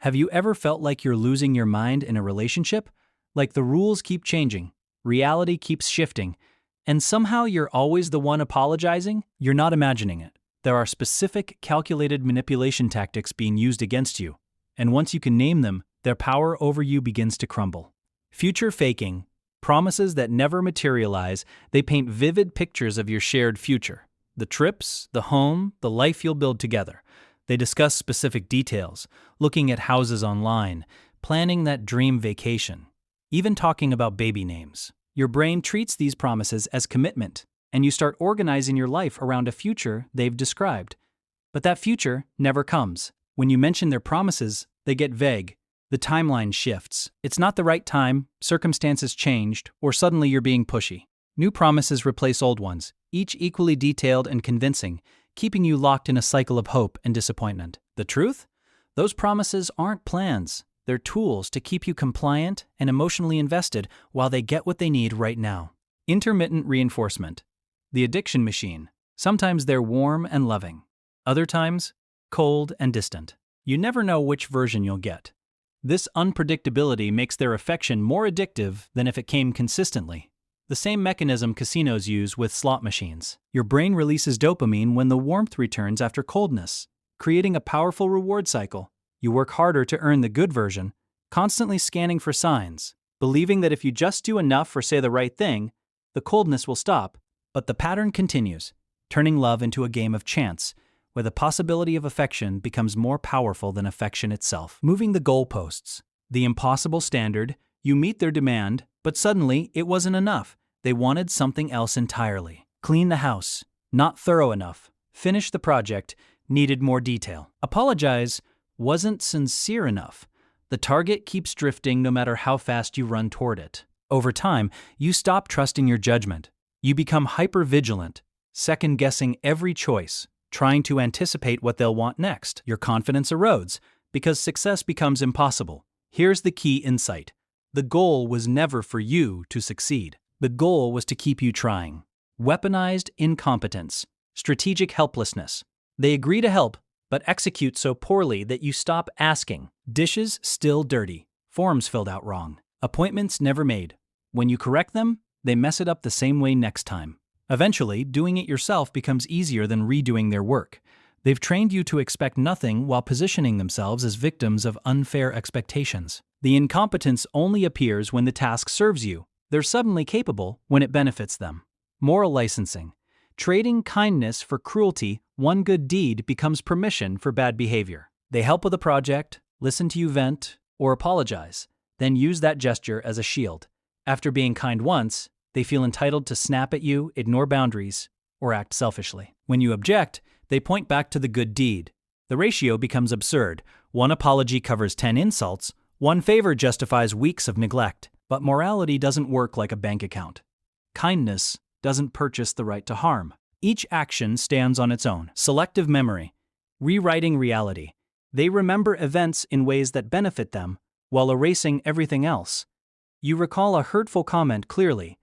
Have you ever felt like you're losing your mind in a relationship? Like the rules keep changing, reality keeps shifting, and somehow you're always the one apologizing? You're not imagining it. There are specific, calculated manipulation tactics being used against you, and once you can name them, their power over you begins to crumble. Future faking. Promises that never materialize, they paint vivid pictures of your shared future. The trips, the home, the life you'll build together. They discuss specific details, looking at houses online, planning that dream vacation, even talking about baby names. Your brain treats these promises as commitment, and you start organizing your life around a future they've described. But that future never comes. When you mention their promises, they get vague. The timeline shifts. It's not the right time, circumstances changed, or suddenly you're being pushy. New promises replace old ones, each equally detailed and convincing, keeping you locked in a cycle of hope and disappointment. The truth? Those promises aren't plans. They're tools to keep you compliant and emotionally invested while they get what they need right now. Intermittent reinforcement. The addiction machine. Sometimes they're warm and loving. Other times, cold and distant. You never know which version you'll get. This unpredictability makes their affection more addictive than if it came consistently. The same mechanism casinos use with slot machines. Your brain releases dopamine when the warmth returns after coldness, creating a powerful reward cycle. You work harder to earn the good version, constantly scanning for signs, believing that if you just do enough or say the right thing, the coldness will stop. But the pattern continues, turning love into a game of chance, where the possibility of affection becomes more powerful than affection itself. Moving the goalposts. The impossible standard. You meet their demand, but suddenly it wasn't enough. They wanted something else entirely. Clean the house. Not thorough enough. Finish the project. Needed more detail. Apologize. Wasn't sincere enough. The target keeps drifting no matter how fast you run toward it. Over time, you stop trusting your judgment. You become hyper-vigilant, second-guessing every choice, trying to anticipate what they'll want next. Your confidence erodes because success becomes impossible. Here's the key insight. The goal was never for you to succeed. The goal was to keep you trying. Weaponized incompetence. Strategic helplessness. They agree to help, but execute so poorly that you stop asking. Dishes still dirty. Forms filled out wrong. Appointments never made. When you correct them, they mess it up the same way next time. Eventually, doing it yourself becomes easier than redoing their work. They've trained you to expect nothing while positioning themselves as victims of unfair expectations. The incompetence only appears when the task serves you. They're suddenly capable when it benefits them. Moral licensing. Trading kindness for cruelty, one good deed becomes permission for bad behavior. They help with a project, listen to you vent, or apologize, then use that gesture as a shield. After being kind once, they feel entitled to snap at you, ignore boundaries, or act selfishly. When you object, they point back to the good deed. The ratio becomes absurd. One apology covers 10 insults, one favor justifies weeks of neglect. But morality doesn't work like a bank account. Kindness doesn't purchase the right to harm. Each action stands on its own. Selective memory. Rewriting reality. They remember events in ways that benefit them, while erasing everything else. You recall a hurtful comment clearly.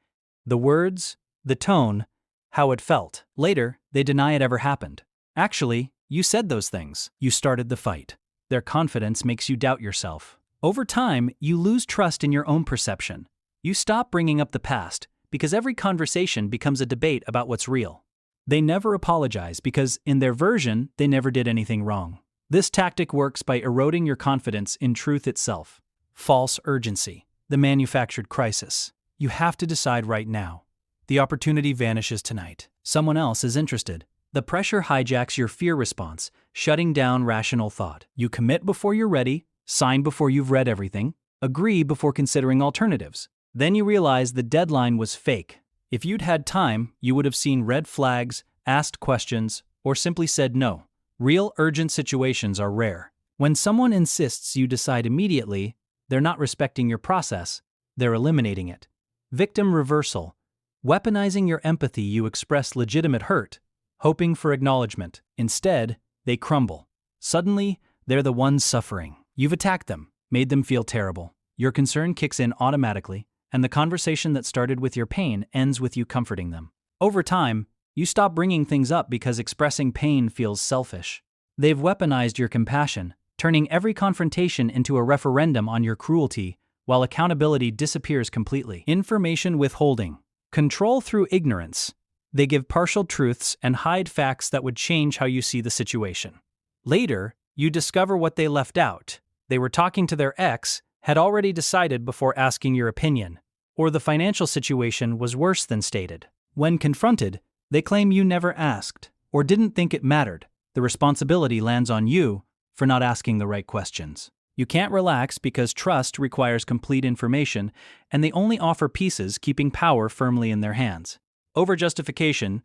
The words, the tone, how it felt. Later, they deny it ever happened. Actually, you said those things. You started the fight. Their confidence makes you doubt yourself. Over time, you lose trust in your own perception. You stop bringing up the past, because every conversation becomes a debate about what's real. They never apologize because, in their version, they never did anything wrong. This tactic works by eroding your confidence in truth itself. False urgency. The manufactured crisis. You have to decide right now. The opportunity vanishes tonight. Someone else is interested. The pressure hijacks your fear response, shutting down rational thought. You commit before you're ready, sign before you've read everything, agree before considering alternatives. Then you realize the deadline was fake. If you'd had time, you would have seen red flags, asked questions, or simply said no. Real urgent situations are rare. When someone insists you decide immediately, they're not respecting your process, they're eliminating it. Victim reversal. Weaponizing your empathy, you express legitimate hurt, hoping for acknowledgement. Instead, they crumble. Suddenly, they're the ones suffering. You've attacked them, made them feel terrible. Your concern kicks in automatically, and the conversation that started with your pain ends with you comforting them. Over time, you stop bringing things up because expressing pain feels selfish. They've weaponized your compassion, turning every confrontation into a referendum on your cruelty, while accountability disappears completely. Information withholding. Control through ignorance. They give partial truths and hide facts that would change how you see the situation. Later, you discover what they left out. They were talking to their ex, had already decided before asking your opinion, or the financial situation was worse than stated. When confronted, they claim you never asked, or didn't think it mattered. The responsibility lands on you for not asking the right questions. You can't relax because trust requires complete information, and they only offer pieces, keeping power firmly in their hands. Over-justification.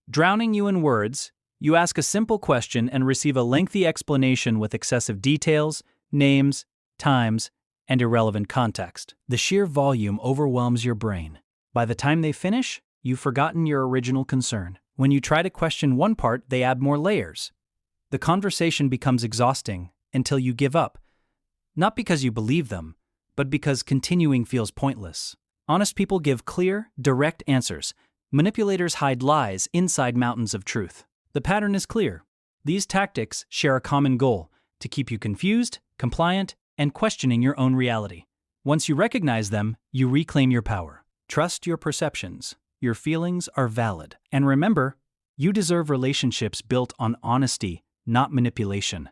Drowning you in words, you ask a simple question and receive a lengthy explanation with excessive details, names, times, and irrelevant context. The sheer volume overwhelms your brain. By the time they finish, you've forgotten your original concern. When you try to question one part, they add more layers. The conversation becomes exhausting until you give up, not because you believe them, but because continuing feels pointless. Honest people give clear, direct answers. Manipulators hide lies inside mountains of truth. The pattern is clear. These tactics share a common goal: to keep you confused, compliant, and questioning your own reality. Once you recognize them, you reclaim your power. Trust your perceptions. Your feelings are valid. And remember, you deserve relationships built on honesty, not manipulation.